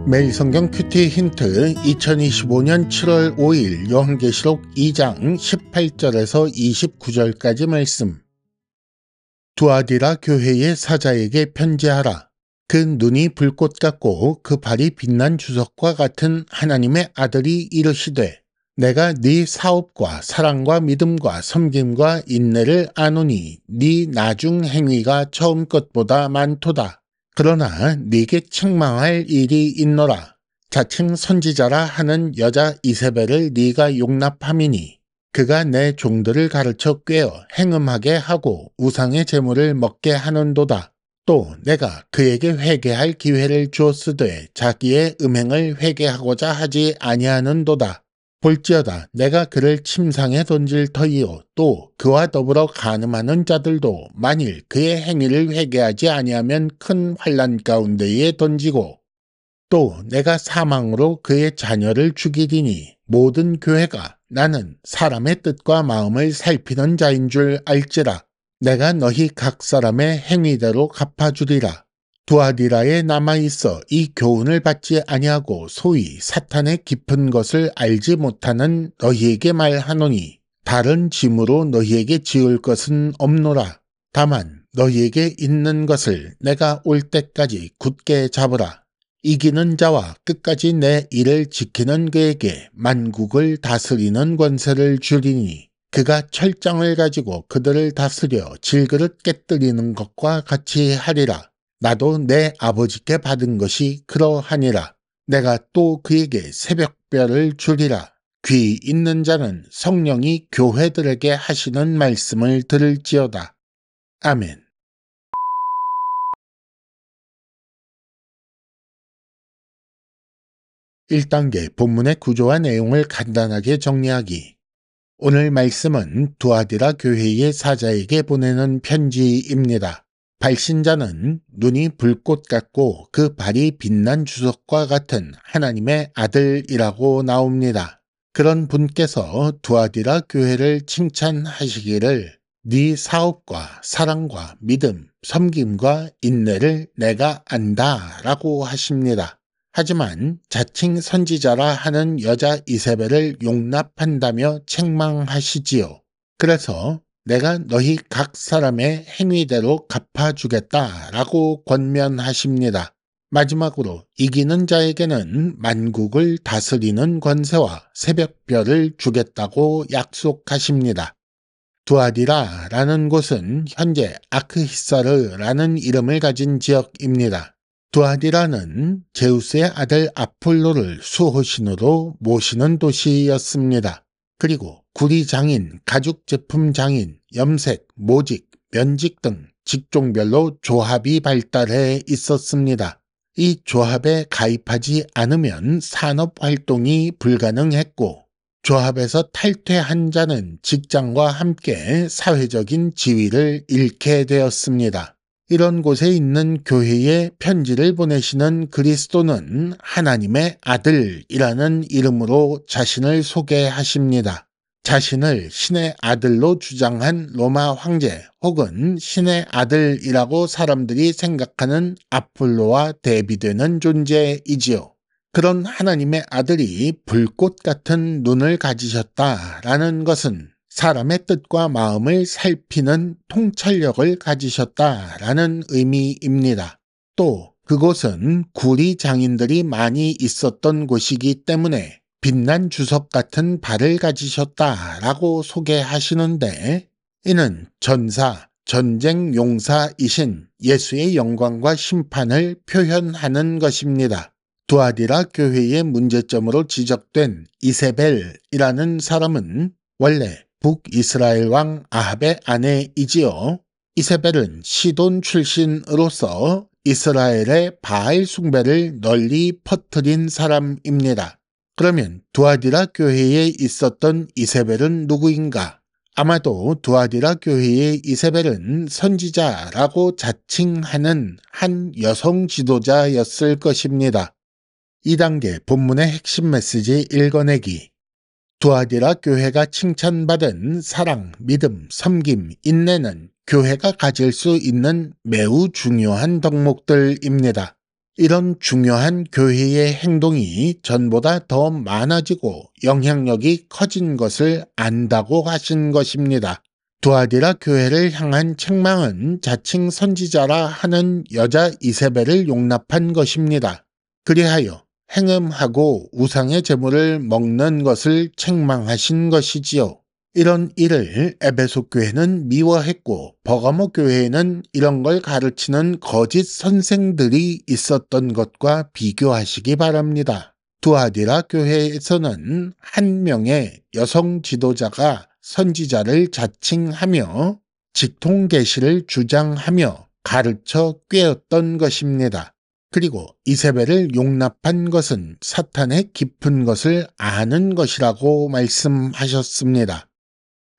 매일 성경 큐티 힌트 2025년 7월 5일 요한계시록 2장 18절에서 29절까지 말씀. 두아디라 교회의 사자에게 편지하라. 그 눈이 불꽃 같고 그 발이 빛난 주석과 같은 하나님의 아들이 이르시되 내가 네 사업과 사랑과 믿음과 섬김과 인내를 아노니 네 나중 행위가 처음 것보다 많도다. 그러나 네게 책망할 일이 있노라. 자칭 선지자라 하는 여자 이세벨을 네가 용납함이니 그가 내 종들을 가르쳐 꿰어 행음하게 하고 우상의 제물을 먹게 하는도다. 또 내가 그에게 회개할 기회를 주었으되 자기의 음행을 회개하고자 하지 아니하는도다. 볼지어다 내가 그를 침상에 던질 터이요 또 그와 더불어 간음하는 자들도 만일 그의 행위를 회개하지 아니하면 큰 환난 가운데에 던지고 또 내가 사망으로 그의 자녀를 죽이리니 모든 교회가 나는 사람의 뜻과 마음을 살피는 자인 줄 알지라. 내가 너희 각 사람의 행위대로 갚아주리라. 두아디라에 남아있어 이 교훈을 받지 아니하고 소위 사탄의 깊은 것을 알지 못하는 너희에게 말하노니 다른 짐으로 너희에게 지을 것은 없노라. 다만 너희에게 있는 것을 내가 올 때까지 굳게 잡으라. 이기는 자와 끝까지 내 일을 지키는 그에게 만국을 다스리는 권세를 주리니 그가 철장을 가지고 그들을 다스려 질그릇 깨뜨리는 것과 같이 하리라. 나도 내 아버지께 받은 것이 그러하니라. 내가 또 그에게 새벽별을 주리라. 귀 있는 자는 성령이 교회들에게 하시는 말씀을 들을지어다. 아멘. (1단계) 본문의 구조와 내용을 간단하게 정리하기. 오늘 말씀은 두아디라 교회의 사자에게 보내는 편지입니다. 발신자는 눈이 불꽃 같고 그 발이 빛난 주석과 같은 하나님의 아들이라고 나옵니다. 그런 분께서 두아디라 교회를 칭찬하시기를 네 사업과 사랑과 믿음, 섬김과 인내를 내가 안다 라고 하십니다. 하지만 자칭 선지자라 하는 여자 이세벨을 용납한다며 책망하시지요. 그래서 내가 너희 각 사람의 행위대로 갚아주겠다 라고 권면하십니다. 마지막으로 이기는 자에게는 만국을 다스리는 권세와 새벽별을 주겠다고 약속하십니다. 두아디라라는 곳은 현재 아크히사르라는 이름을 가진 지역입니다. 두아디라는 제우스의 아들 아폴로를 수호신으로 모시는 도시였습니다. 그리고 구리 장인, 가죽 제품 장인, 염색, 모직, 면직 등 직종별로 조합이 발달해 있었습니다. 이 조합에 가입하지 않으면 산업 활동이 불가능했고 조합에서 탈퇴한 자는 직장과 함께 사회적인 지위를 잃게 되었습니다. 이런 곳에 있는 교회에 편지를 보내시는 그리스도는 하나님의 아들이라는 이름으로 자신을 소개하십니다. 자신을 신의 아들로 주장한 로마 황제 혹은 신의 아들이라고 사람들이 생각하는 아폴로와 대비되는 존재이지요. 그런 하나님의 아들이 불꽃 같은 눈을 가지셨다라는 것은 사람의 뜻과 마음을 살피는 통찰력을 가지셨다라는 의미입니다. 또 그곳은 구리 장인들이 많이 있었던 곳이기 때문에 빛난 주석 같은 발을 가지셨다라고 소개하시는데 이는 전사, 전쟁 용사이신 예수의 영광과 심판을 표현하는 것입니다. 두아디라 교회의 문제점으로 지적된 이세벨이라는 사람은 원래 북이스라엘 왕 아합의 아내이지요. 이세벨은 시돈 출신으로서 이스라엘의 바알 숭배를 널리 퍼뜨린 사람입니다. 그러면 두아디라 교회에 있었던 이세벨은 누구인가? 아마도 두아디라 교회의 이세벨은 선지자라고 자칭하는 한 여성 지도자였을 것입니다. 2단계 본문의 핵심 메시지 읽어내기. 두아디라 교회가 칭찬받은 사랑, 믿음, 섬김, 인내는 교회가 가질 수 있는 매우 중요한 덕목들입니다. 이런 중요한 교회의 행동이 전보다 더 많아지고 영향력이 커진 것을 안다고 하신 것입니다. 두아디라 교회를 향한 책망은 자칭 선지자라 하는 여자 이세벨을 용납한 것입니다. 그리하여 행음하고 우상의 제물을 먹는 것을 책망하신 것이지요. 이런 일을 에베소 교회는 미워했고 버가모 교회에는 이런 걸 가르치는 거짓 선생들이 있었던 것과 비교하시기 바랍니다. 두아디라 교회에서는 한 명의 여성 지도자가 선지자를 자칭하며 직통 계시를 주장하며 가르쳐 꾀었던 것입니다. 그리고 이세벨을 용납한 것은 사탄의 깊은 것을 아는 것이라고 말씀하셨습니다.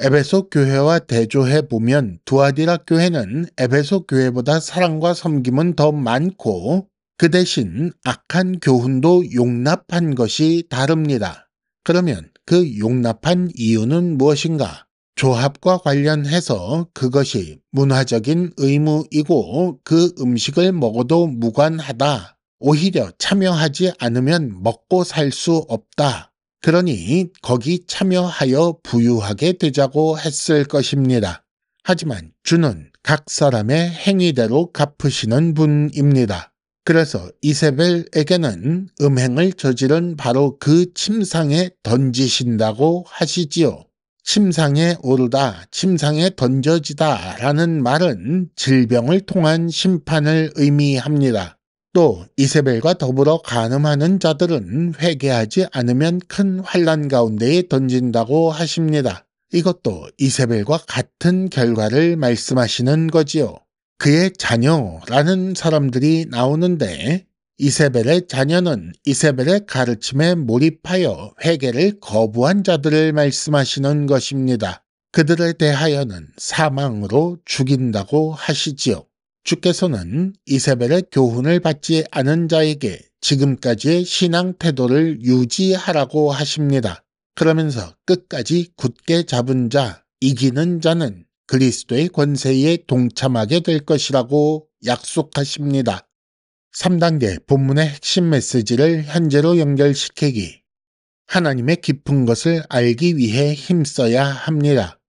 에베소 교회와 대조해 보면 두아디라 교회는 에베소 교회보다 사랑과 섬김은 더 많고 그 대신 악한 교훈도 용납한 것이 다릅니다. 그러면 그 용납한 이유는 무엇인가? 조합과 관련해서 그것이 문화적인 의무이고 그 음식을 먹어도 무관하다. 오히려 참여하지 않으면 먹고 살 수 없다. 그러니 거기 참여하여 부유하게 되자고 했을 것입니다. 하지만 주는 각 사람의 행위대로 갚으시는 분입니다. 그래서 이세벨에게는 음행을 저지른 바로 그 침상에 던지신다고 하시지요. 침상에 오르다, 침상에 던져지다 라는 말은 질병을 통한 심판을 의미합니다. 또 이세벨과 더불어 간음하는 자들은 회개하지 않으면 큰 환난 가운데에 던진다고 하십니다. 이것도 이세벨과 같은 결과를 말씀하시는 거지요. 그의 자녀라는 사람들이 나오는데 이세벨의 자녀는 이세벨의 가르침에 몰입하여 회개를 거부한 자들을 말씀하시는 것입니다. 그들에 대하여는 사망으로 죽인다고 하시지요. 주께서는 이세벨의 교훈을 받지 않은 자에게 지금까지의 신앙 태도를 유지하라고 하십니다. 그러면서 끝까지 굳게 잡은 자, 이기는 자는 그리스도의 권세에 동참하게 될 것이라고 약속하십니다. 3단계 본문의 핵심 메시지를 현재로 연결시키기. 하나님의 깊은 것을 알기 위해 힘써야 합니다.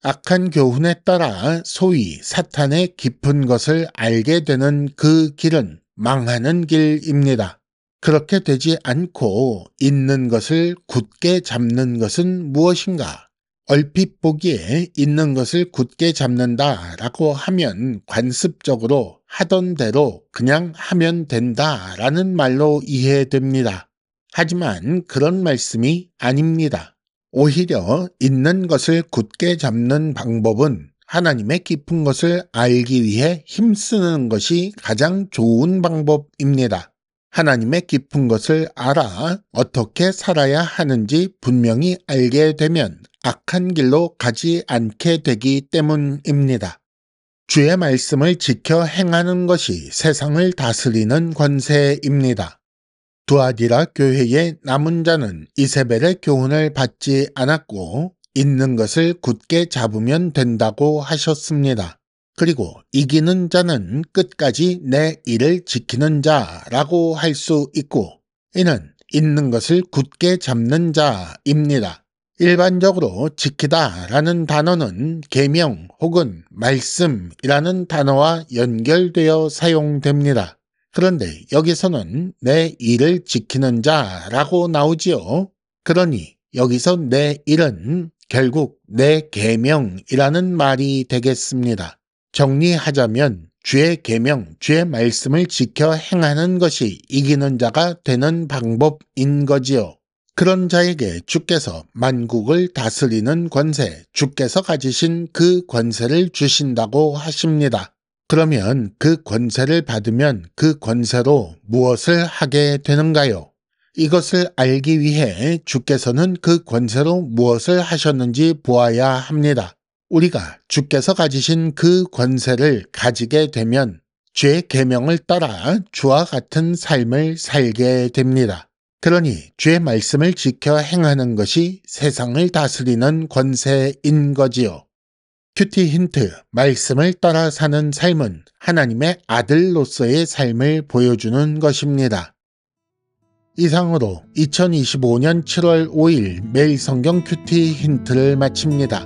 악한 교훈에 따라 소위 사탄의 깊은 것을 알게 되는 그 길은 망하는 길입니다. 그렇게 되지 않고 있는 것을 굳게 잡는 것은 무엇인가? 얼핏 보기에 있는 것을 굳게 잡는다라고 하면 관습적으로 하던 대로 그냥 하면 된다라는 말로 이해됩니다. 하지만 그런 말씀이 아닙니다. 오히려 있는 것을 굳게 잡는 방법은 하나님의 깊은 것을 알기 위해 힘쓰는 것이 가장 좋은 방법입니다. 하나님의 깊은 것을 알아 어떻게 살아야 하는지 분명히 알게 되면 악한 길로 가지 않게 되기 때문입니다. 주의 말씀을 지켜 행하는 것이 세상을 다스리는 권세입니다. 두아디라 교회의 남은 자는 이세벨의 교훈을 받지 않았고 있는 것을 굳게 잡으면 된다고 하셨습니다. 그리고 이기는 자는 끝까지 내 일을 지키는 자라고 할 수 있고 이는 있는 것을 굳게 잡는 자입니다. 일반적으로 지키다라는 단어는 계명 혹은 말씀이라는 단어와 연결되어 사용됩니다. 그런데 여기서는 내 일을 지키는 자라고 나오지요. 그러니 여기서 내 일은 결국 내 계명이라는 말이 되겠습니다. 정리하자면 주의 계명, 주의 말씀을 지켜 행하는 것이 이기는 자가 되는 방법인 거지요. 그런 자에게 주께서 만국을 다스리는 권세, 주께서 가지신 그 권세를 주신다고 하십니다. 그러면 그 권세를 받으면 그 권세로 무엇을 하게 되는가요? 이것을 알기 위해 주께서는 그 권세로 무엇을 하셨는지 보아야 합니다. 우리가 주께서 가지신 그 권세를 가지게 되면 주의 계명을 따라 주와 같은 삶을 살게 됩니다. 그러니 주의 말씀을 지켜 행하는 것이 세상을 다스리는 권세인 거지요. 큐티 힌트, 말씀을 따라 사는 삶은 하나님의 아들로서의 삶을 보여주는 것입니다. 이상으로 2025년 7월 5일 매일 성경 큐티 힌트를 마칩니다.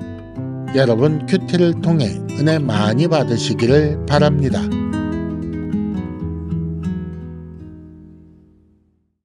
여러분 큐티를 통해 은혜 많이 받으시기를 바랍니다.